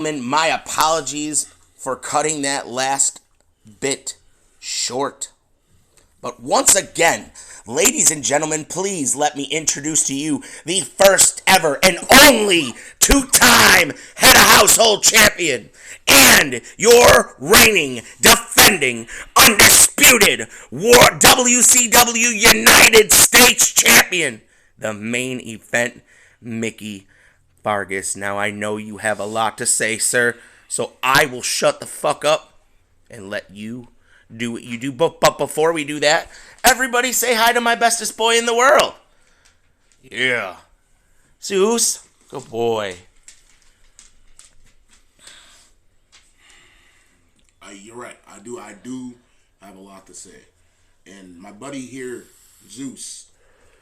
My apologies for cutting that last bit short. But once again, ladies and gentlemen, please let me introduce to you the first ever and only two-time head of household champion and your reigning, defending, undisputed WCW United States champion, the main event, Mickey Vargas. Now, I know you have a lot to say, sir, so I will shut the fuck up and let you do what you do. But before we do that, everybody say hi to my bestest boy in the world. Yeah. Zeus. Good boy. You're right. I do have a lot to say. And my buddy here, Zeus,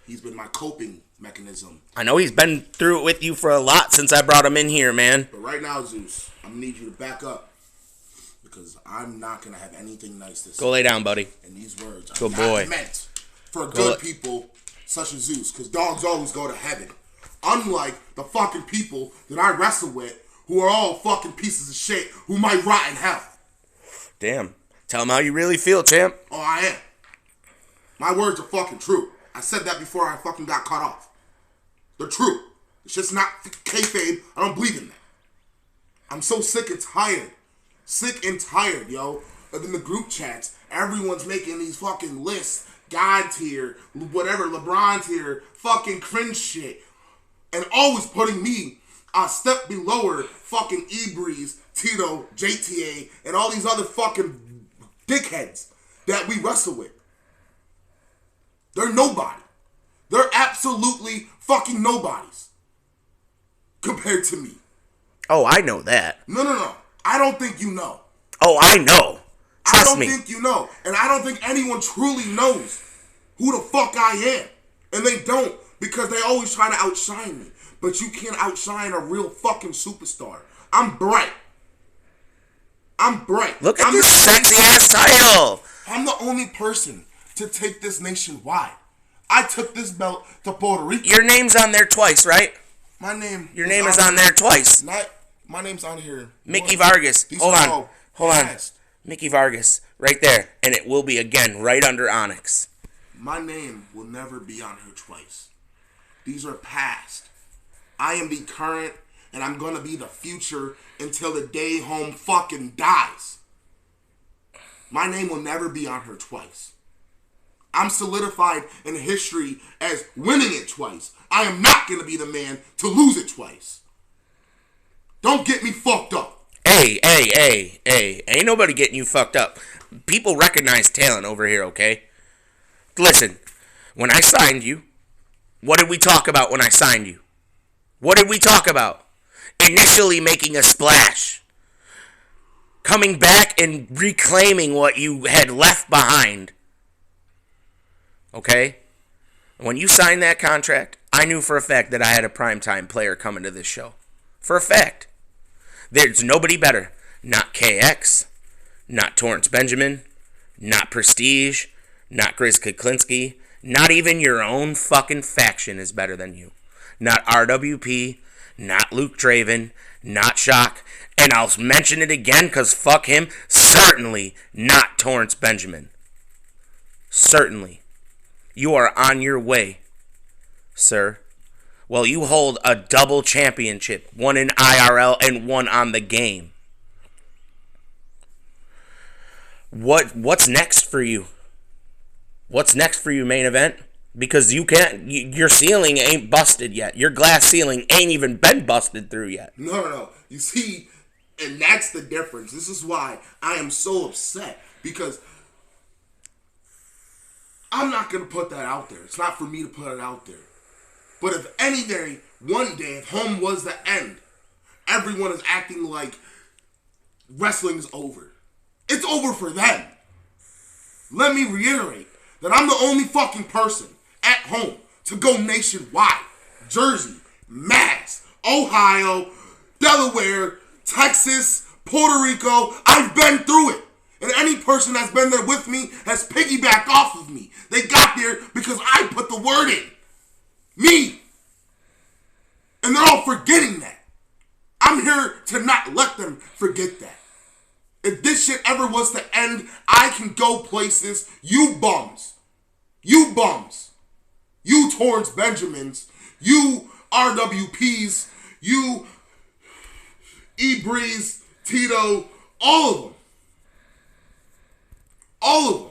he's been my coping mechanism. I know he's been through it with you for a lot since I brought him in here, man. But right now, Zeus, I'm going to need you to back up. Because I'm not going to have anything nice to say. Go lay down, buddy. And these words are not meant for good people such as Zeus. Because dogs always go to heaven. Unlike the fucking people that I wrestle with who are all fucking pieces of shit who might rot in hell. Damn. Tell him how you really feel, champ. Oh, I am. My words are fucking true. I said that before I fucking got cut off. They're true. It's just not kayfabe. I don't believe in that. I'm so sick and tired. Sick and tired, yo. In the group chats, everyone's making these fucking lists. God tier, whatever, LeBron tier, fucking cringe shit. And always putting me a step below fucking E-Breeze, Tito, JTA, and all these other fucking dickheads that we wrestle with. They're nobody. They're absolutely fucking nobodies compared to me. Oh, I know that. No. I don't think you know. Oh, I know. Trust me. I don't think you know. And I don't think anyone truly knows who the fuck I am. And they don't, because they always try to outshine me. But you can't outshine a real fucking superstar. I'm bright. Look at this sexy ass title. I'm the only person to take this nationwide. I took this belt to Puerto Rico. Your name's on there twice, right? Your name is on there twice. My name's on here. Mickey Vargas. Hold on. Mickey Vargas, right there. And it will be again right under Onyx. My name will never be on here twice. These are past. I am the current, and I'm gonna be the future until the day home fucking dies. My name will never be on her twice. I'm solidified in history as winning it twice. I am not gonna be the man to lose it twice. Don't get me fucked up. Hey. Ain't nobody getting you fucked up. People recognize talent over here, okay? Listen, when I signed you, what did we talk about when I signed you? What did we talk about? Initially making a splash. Coming back and reclaiming what you had left behind. Okay? When you signed that contract, I knew for a fact that I had a primetime player coming to this show. For a fact. There's nobody better. Not KX. Not Torrance Benjamin. Not Prestige. Not Grizz Kuklinski. Not even your own fucking faction is better than you. Not RWP. Not Luke Draven. Not Shock. And I'll mention it again because fuck him. Certainly not Torrance Benjamin. Certainly. You are on your way, sir. Well, you hold a double championship, one in IRL and one on the game. What's next for you? What's next for you, main event? Because your ceiling ain't busted yet. Your glass ceiling ain't even been busted through yet. No. You see, and that's the difference. This is why I am so upset, because I'm not going to put that out there. It's not for me to put it out there. But if any day, one day, if home was the end, everyone is acting like wrestling is over. It's over for them. Let me reiterate that I'm the only fucking person at home to go nationwide. Jersey, Mass, Ohio, Delaware, Texas, Puerto Rico. I've been through it. And any person that's been there with me has piggybacked off of me. They got there because I put the word in. Me. And they're all forgetting that. I'm here to not let them forget that. If this shit ever was to end, I can go places. You bums. You bums. You Torrance Benjamins. You RWPs. You E-Breeze, Tito. All of them. All of them.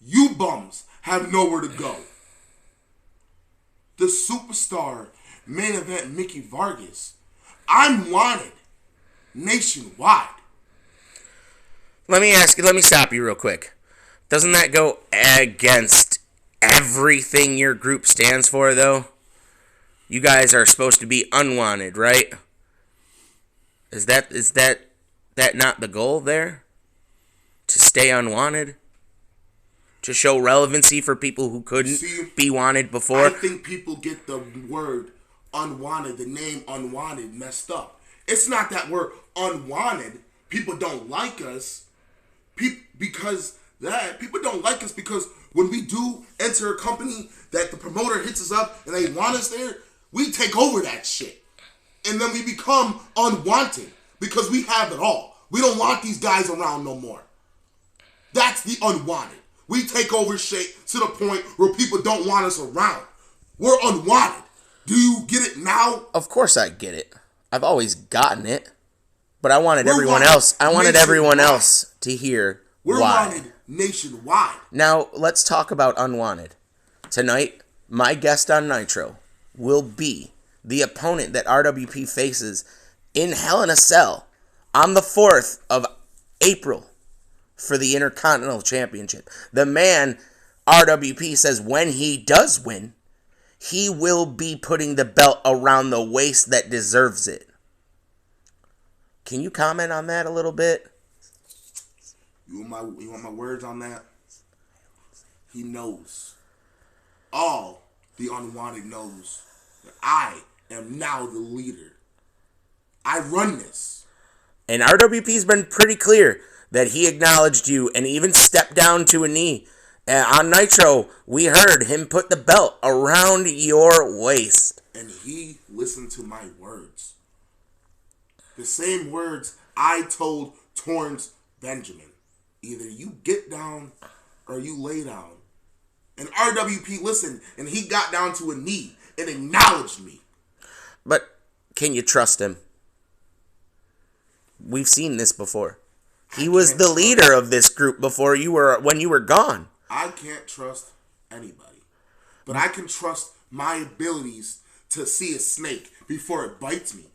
You bums have nowhere to go. The superstar main event Mickey Vargas. I'm wanted nationwide. Let me stop you real quick. Doesn't that go against everything your group stands for, though? You guys are supposed to be unwanted, right? Is that not the goal there? To stay unwanted? To show relevancy for people who couldn't be wanted before? I think people get the word unwanted, the name unwanted, messed up. It's not that we're unwanted. People don't like us because people don't like us because when we do enter a company that the promoter hits us up and they want us there, we take over that shit. And then we become unwanted because we have it all. We don't want these guys around no more. That's the unwanted. We take over shit to the point where people don't want us around. We're unwanted. Do you get it now? Of course I get it. I've always gotten it. But I wanted everyone else to hear We're why. wanted nationwide. Now, let's talk about unwanted. Tonight, my guest on Nitro will be the opponent that RWP faces in Hell in a Cell on the 4th of April for the Intercontinental Championship. The man, RWP says, when he does win, he will be putting the belt around the waist that deserves it. Can you comment on that a little bit? You want my words on that? He knows. All the unwanted knows that I am now the leader. I run this. And RWP's been pretty clear that he acknowledged you and even stepped down to a knee. On Nitro, we heard him put the belt around your waist. And he listened to my words. The same words I told Torrance Benjamin. Either you get down or you lay down. And RWP listened, and he got down to a knee and acknowledged me. But can you trust him? We've seen this before. He was the leader of this group before when you were gone. I can't trust anybody. But I can trust my abilities to see a snake before it bites me.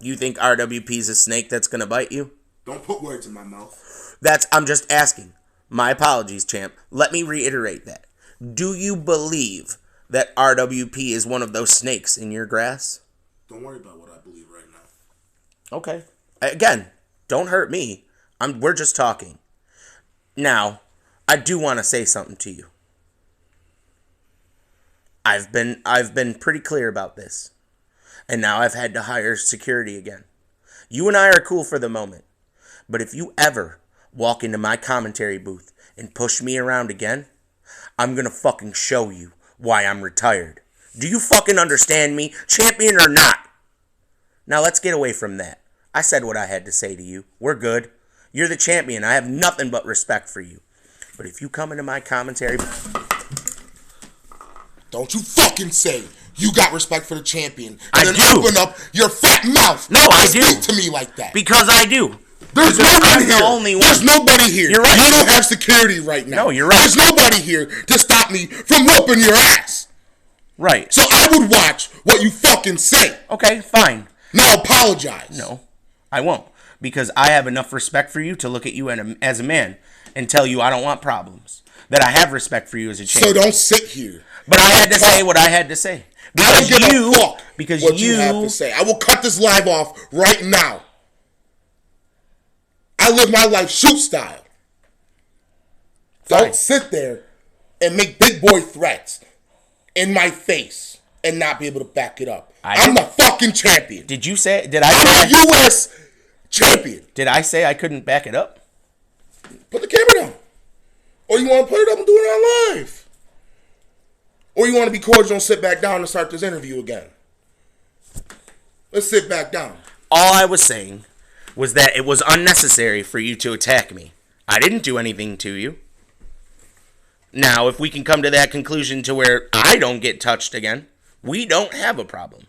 You think RWP's a snake that's going to bite you? Don't put words in my mouth. I'm just asking. My apologies, champ. Let me reiterate that. Do you believe that RWP is one of those snakes in your grass? Don't worry about what I believe right now. Okay. Again, don't hurt me. We're just talking. Now, I do want to say something to you. I've been pretty clear about this. And now I've had to hire security again. You and I are cool for the moment. But if you ever walk into my commentary booth and push me around again, I'm gonna fucking show you why I'm retired. Do you fucking understand me? Champion or not? Now let's get away from that. I said what I had to say to you. We're good. You're the champion. I have nothing but respect for you. But if you come into my commentary... Don't you fucking say you got respect for the champion. And then open up your fat mouth. No, I do. Speak to me like that. Because I do. There's nobody here. Only one. There's nobody here. You're right. You don't have security right now. No, you're right. There's nobody here to stop me from whooping your ass. Right. So I would watch what you fucking say. Okay, fine. Now apologize. No, I won't. Because I have enough respect for you to look at you as a man and tell you I don't want problems. That I have respect for you as a champion. So don't sit here. But I had to say what I had to say. I don't give a fuck what you have to say. I will cut this live off right now. I live my life shoot style. Don't sit there and make big boy threats in my face and not be able to back it up. I'm the fucking champion. Did you say? Did I I'm the U.S. champion. Did I say I couldn't back it up? Put the camera down. Or you want to put it up and do it on live. Or you want to be cordial and sit back down and start this interview again. Let's sit back down. All I was saying was that it was unnecessary for you to attack me. I didn't do anything to you. Now, if we can come to that conclusion to where I don't get touched again, we don't have a problem.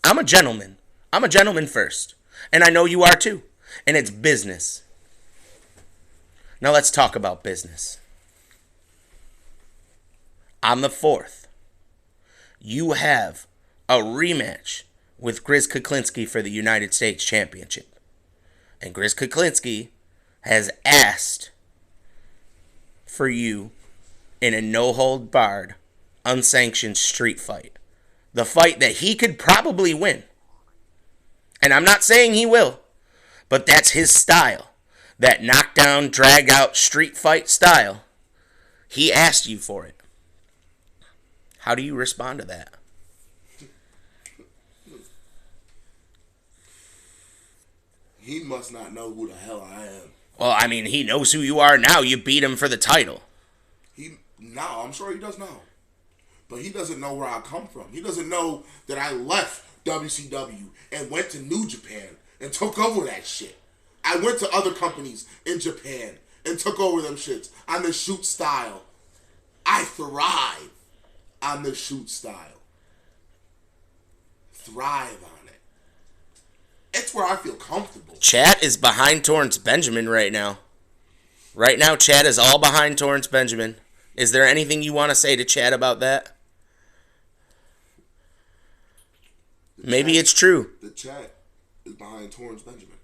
I'm a gentleman. I'm a gentleman first. And I know you are too. And it's business. Now let's talk about business. On the 4th, you have a rematch with Grizz Kuklinski for the United States Championship. And Grizz Kuklinski has asked for you in a no-hold-barred, unsanctioned street fight. The fight that he could probably win. And I'm not saying he will, but that's his style. That knockdown, drag-out, street fight style. He asked you for it. How do you respond to that? He must not know who the hell I am. Well, I mean, he knows who you are now. You beat him for the title. I'm sure he does know. But he doesn't know where I come from. He doesn't know that I left WCW and went to New Japan and took over that shit. I went to other companies in Japan and took over them shits on the shoot style. I thrive on the shoot style. Thrive on it. It's where I feel comfortable. Chat is behind Torrance Benjamin right now. Right now, Chat is all behind Torrance Benjamin. Is there anything you want to say to Chat about that? Maybe it's true. The chat is behind Torrance Benjamin.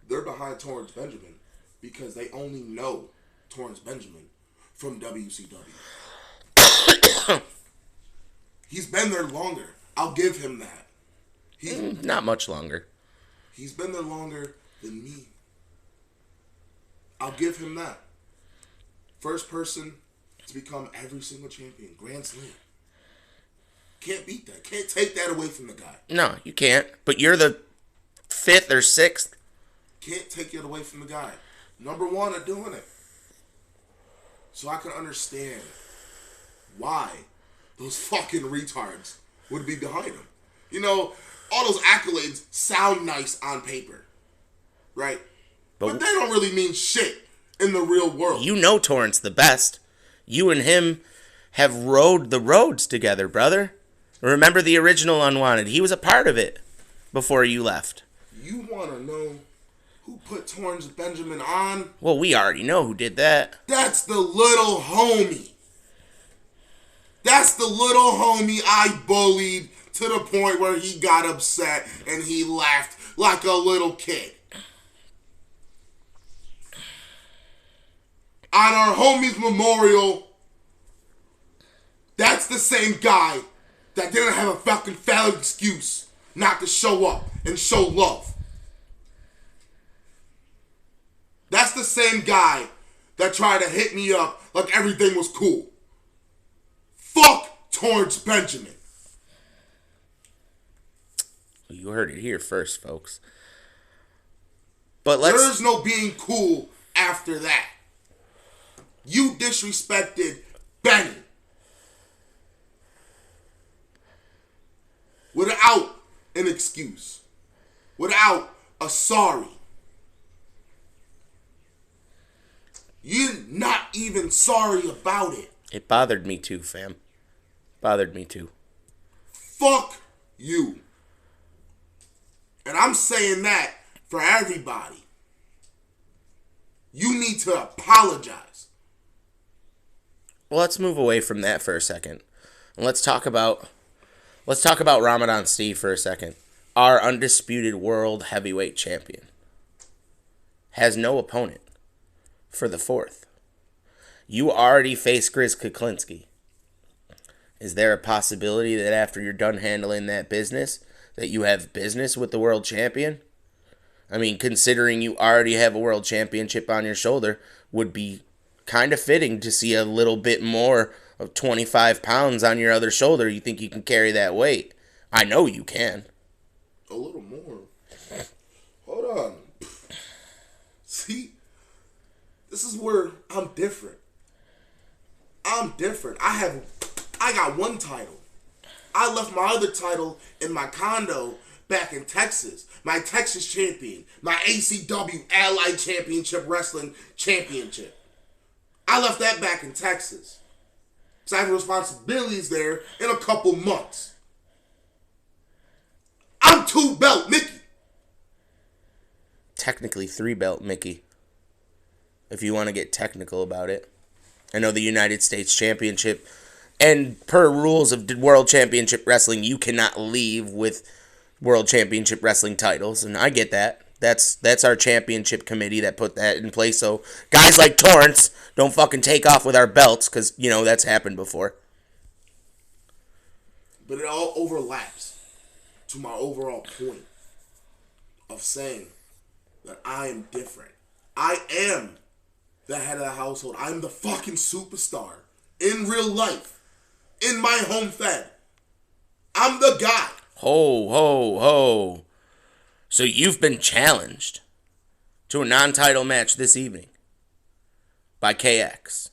They're behind Torrance Benjamin because they only know Torrance Benjamin from WCW. He's been there longer. I'll give him that. Not much longer. He's been there longer than me. I'll give him that. First person to become every single champion. Grand Slam. Can't beat that. Can't take that away from the guy. No, you can't. But you're the 5th or 6th. Can't take it away from the guy. Number 1 at doing it. So I can understand why those fucking retards would be behind him. You know, all those accolades sound nice on paper. Right? But they don't really mean shit in the real world. You know Torrance the best. You and him have rode the roads together, brother. Remember the original Unwanted. He was a part of it before you left. You want to know who put Torrance Benjamin on? Well, we already know who did that. That's the little homie. That's the little homie I bullied to the point where he got upset and he laughed like a little kid. On our homie's memorial, that's the same guy that didn't have a fucking valid excuse not to show up and show love. That's the same guy that tried to hit me up like everything was cool. Fuck Torrance Benjamin. You heard it here first, folks. But there's no being cool after that. You disrespected Benny. Without an excuse. Without a sorry. You're not even sorry about it. It bothered me too, fam. Bothered me too. Fuck you. And I'm saying that for everybody. You need to apologize. Well, let's move away from that for a second. And let's talk about Ramadan Steve for a second. Our undisputed world heavyweight champion has no opponent for the 4th. You already face Grizz Kuklinski. Is there a possibility that after you're done handling that business, that you have business with the world champion? I mean, considering you already have a world championship on your shoulder, would be kind of fitting to see a little bit more of 25 pounds on your other shoulder. You think you can carry that weight? I know you can. A little more. Hold on. See? This is where I'm different. I'm different. I got one title. I left my other title in my condo back in Texas. My Texas champion. My ACW Allied Championship Wrestling Championship. I left that back in Texas. So I have responsibilities there in a couple months. I'm 2-belt Mickey. Technically 3-belt Mickey, if you want to get technical about it. I know the United States Championship, and per rules of World Championship Wrestling, you cannot leave with World Championship Wrestling titles, and I get that. That's our championship committee that put that in place, so guys like Torrance don't fucking take off with our belts, because, you know, that's happened before. But it all overlaps to my overall point of saying that I am different. I am the head of the household. I'm the fucking superstar in real life, in my home fed. I'm the guy. Ho, ho, ho. So you've been challenged to a non-title match this evening by KX.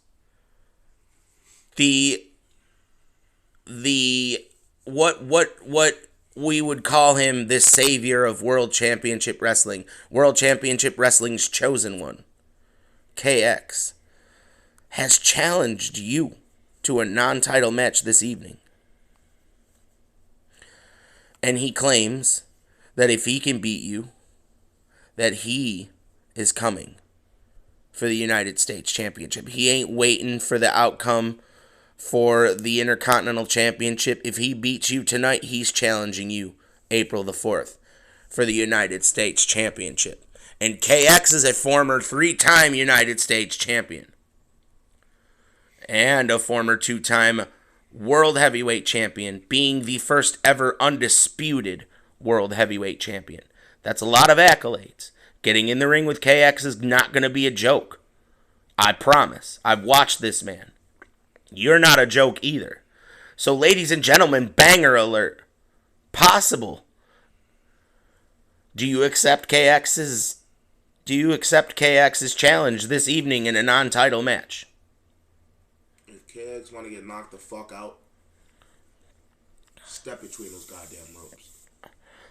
What we would call him, this savior of World Championship Wrestling, World Championship Wrestling's chosen one, KX, has challenged you to a non-title match this evening. And he claims that if he can beat you, that he is coming for the United States Championship. He ain't waiting for the outcome for the Intercontinental Championship. If he beats you tonight, he's challenging you April the 4th for the United States Championship. And KX is a former 3-time United States champion and a former 2-time World Heavyweight Champion, being the first ever undisputed World Heavyweight Champion. That's a lot of accolades. Getting in the ring with KX is not going to be a joke. I promise. I've watched this man. You're not a joke either. So, ladies and gentlemen, banger alert. Possible. Do you accept KX's challenge this evening in a non-title match? If KX want to get knocked the fuck out, step between those goddamn ropes.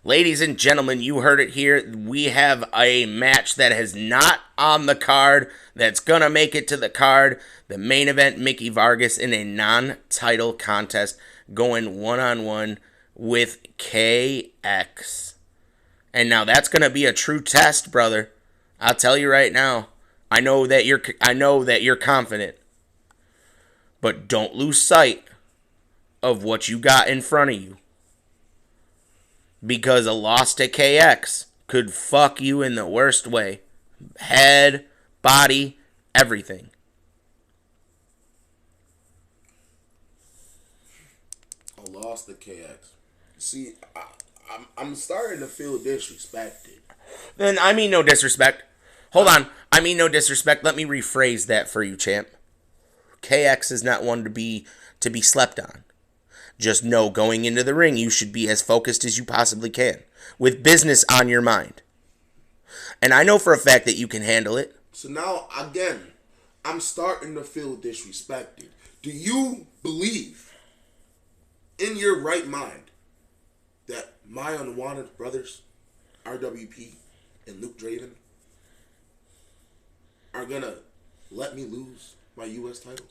Ladies and gentlemen, you heard it here. We have a match that is not on the card that's going to make it to the card. The main event, Mickey Vargas in a non-title contest going one-on-one with KX. And now that's going to be a true test, brother. I'll tell you right now. I know that you're confident. But don't lose sight of what you got in front of you. Because a loss to KX could fuck you in the worst way. Head, body, everything. A loss to KX. See, I'm starting to feel disrespected. Then I mean no disrespect. Hold on. I mean no disrespect. Let me rephrase that for you, champ. KX is not one to be slept on. Just know going into the ring, you should be as focused as you possibly can, with business on your mind. And I know for a fact that you can handle it. So now, again, I'm starting to feel disrespected. Do you believe in your right mind that my unwanted brothers, RWP and Luke Draven, are going to let me lose my U.S. title?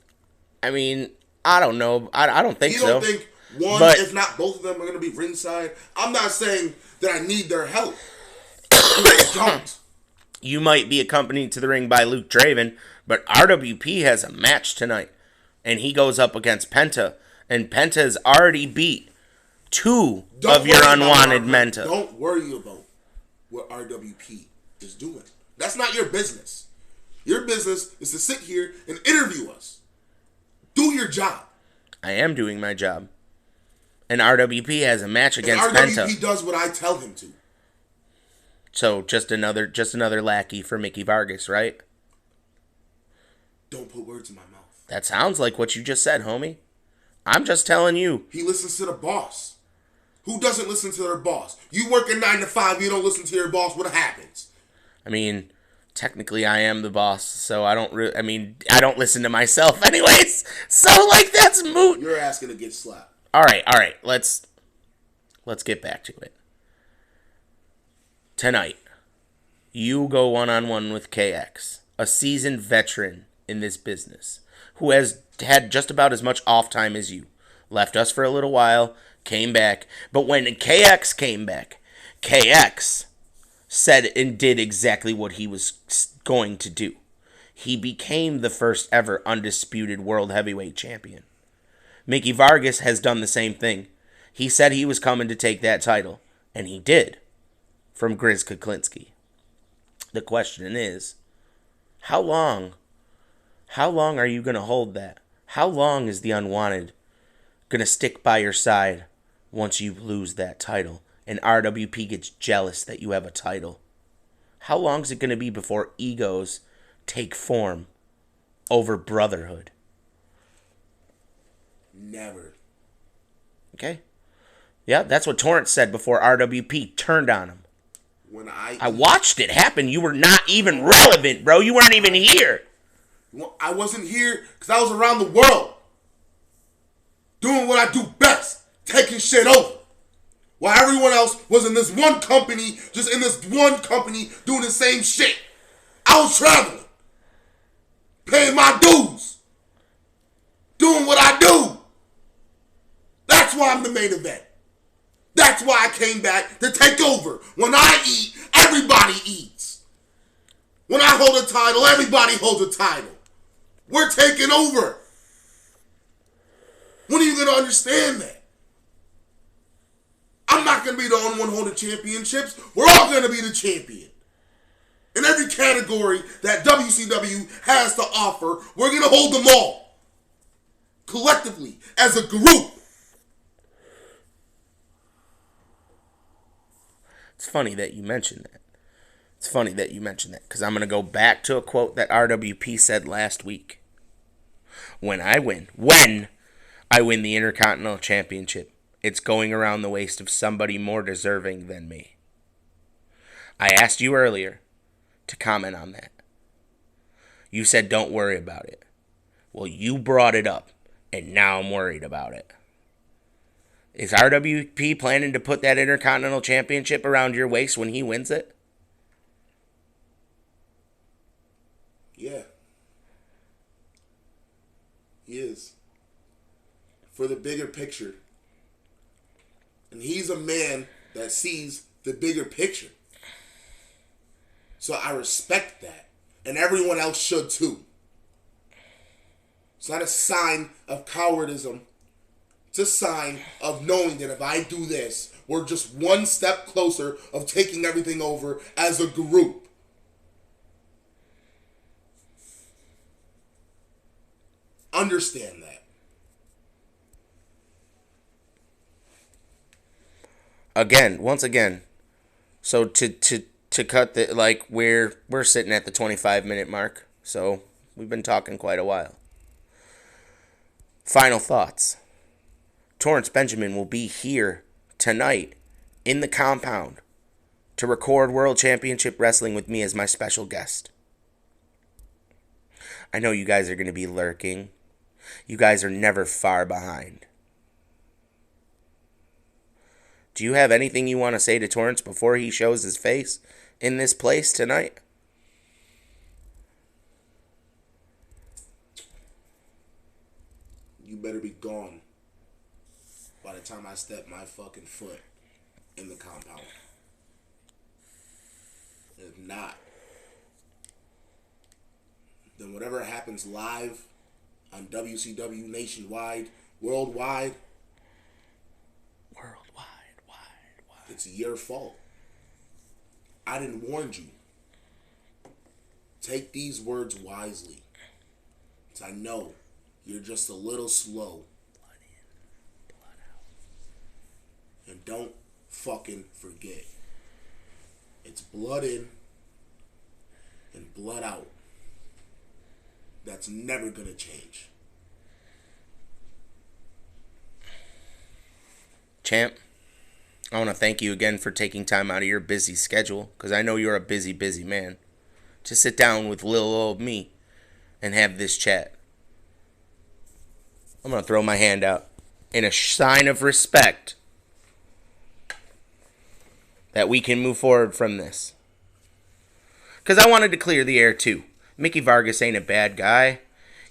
I mean, I don't know. I don't think so. You don't think one, but if not both of them, are going to be ringside? I'm not saying that I need their help. I don't. You might be accompanied to the ring by Luke Draven, but RWP has a match tonight, and he goes up against Penta, and Penta has already beat two of your unwanted Menta. Don't worry about what RWP is doing. That's not your business. Your business is to sit here and interview us. Do your job. I am doing my job. And RWP has a match against Penta. Penta. RWP does what I tell him to. So just another lackey for Mickey Vargas, right? Don't put words in my mouth. That sounds like what you just said, homie. I'm just telling you. He listens to the boss. Who doesn't listen to their boss? You work a 9 to 5, you don't listen to your boss, what happens? I mean, technically I am the boss, so I don't I don't listen to myself anyways. So, like, that's moot. You're asking to get slapped. All right. Let's get back to it. Tonight, you go one-on-one with KX, a seasoned veteran in this business, who has had just about as much off time as you. Left us for a little while, came back, but when KX came back, KX said and did exactly what he was going to do. He became the first ever undisputed world heavyweight champion. Mickey Vargas has done the same thing. He said he was coming to take that title, and he did, from Grizz Kuklinski. The question is, how long are you going to hold that? How long is the Unwanted going to stick by your side once you lose that title and RWP gets jealous that you have a title? How long is it going to be before egos take form over brotherhood? Never. Okay? Yeah, that's what Torrance said before RWP turned on him. When I watched it happen. You were not even relevant, bro. You weren't even here. I wasn't here because I was around the world doing what I do best, taking shit over. While everyone else was in this one company, just in this one company doing the same shit. I was traveling, paying my dues, doing what I do. That's why I'm the main event. That's why I came back to take over. When I eat, everybody eats. When I hold a title, everybody holds a title. We're taking over. When are you going to understand that? I'm not going to be the only one holding championships. We're all going to be the champion. In every category that WCW has to offer, we're going to hold them all. Collectively, as a group. It's funny that you mentioned that. Because I'm going to go back to a quote that RWP said last week. When I win the Intercontinental Championship, it's going around the waist of somebody more deserving than me. I asked you earlier to comment on that. You said don't worry about it. Well, you brought it up, and now I'm worried about it. Is RWP planning to put that Intercontinental Championship around your waist when he wins it? Yeah. He is. For the bigger picture. And he's a man that sees the bigger picture. So I respect that. And everyone else should too. It's not a sign of cowardice. It's a sign of knowing that if I do this, we're just one step closer of taking everything over as a group. Understand that. Once again. So to cut the, like, we're sitting at the 25-minute mark. So we've been talking quite a while. Final thoughts. Torrance Benjamin will be here tonight in the compound to record World Championship Wrestling with me as my special guest. I know you guys are going to be lurking. You guys are never far behind. Do you have anything you want to say to Torrance before he shows his face in this place tonight? You better be gone by the time I step my fucking foot in the compound. If not, then whatever happens live on WCW nationwide, worldwide, it's your fault. I didn't warn you. Take these words wisely. Because I know you're just a little slow. Blood in, blood out. And don't fucking forget. It's blood in and blood out. That's never gonna change. Champ, I want to thank you again for taking time out of your busy schedule, because I know you're a busy, busy man, to sit down with little old me and have this chat. I'm going to throw my hand out. in a sign of respect, that we can move forward from this. Because I wanted to clear the air too. Mickey Vargas ain't a bad guy.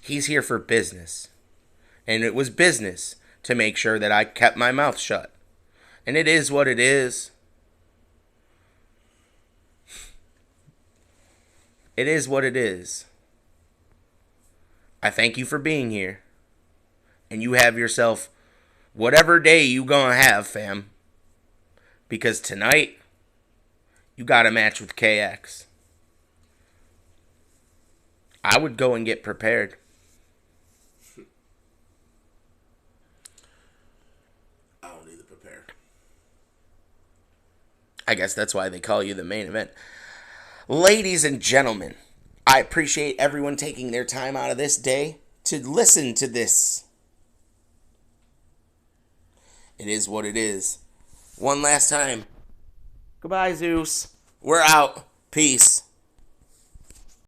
He's here for business. And it was business to make sure that I kept my mouth shut. And it is what it is. It is what it is. I thank you for being here. And you have yourself whatever day you gonna have, fam. Because tonight, you got a match with KX. I would go and get prepared. I don't need to prepare. I guess that's why they call you the main event. Ladies and gentlemen, I appreciate everyone taking their time out of this day to listen to this. It is what it is. One last time. Goodbye, Zeus. We're out. Peace.